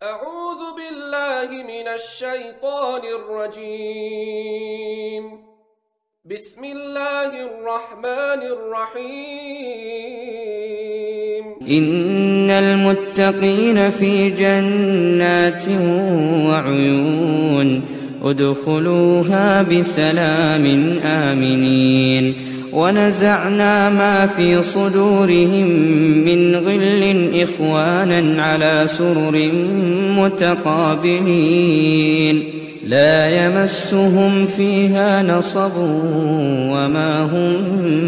أعوذ بالله من الشيطان الرجيم. بسم الله الرحمن الرحيم. إن المتقين في جنات وعيون ادخلوها بسلام آمنين. ونزعنا ما في صدورهم من غل إخوانا على سرر متقابلين لا يمسهم فيها نصب وما هم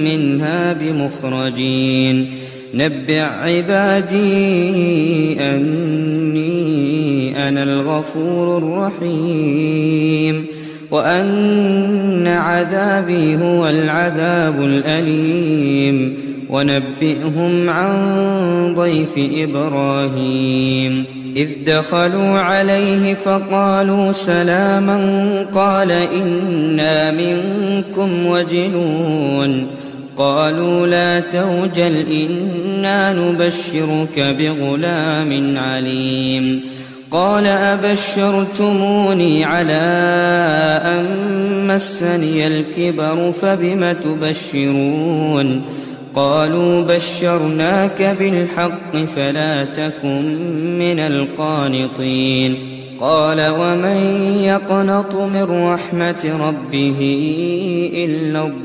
منها بمخرجين. نبئ عبادي أني أنا الغفور الرحيم وأن عذابي هو العذاب الأليم. ونبئهم عن ضيف إبراهيم إذ دخلوا عليه فقالوا سلاما قال إنا منكم وجلون. قالوا لا توجل إنا نبشرك بغلام عليم. قال أبشرتموني على أن مسني الكبر فبم تبشرون. قالوا بشرناك بالحق فلا تكن من القانطين. قال ومن يقنط من رحمة ربه إلا الضالون.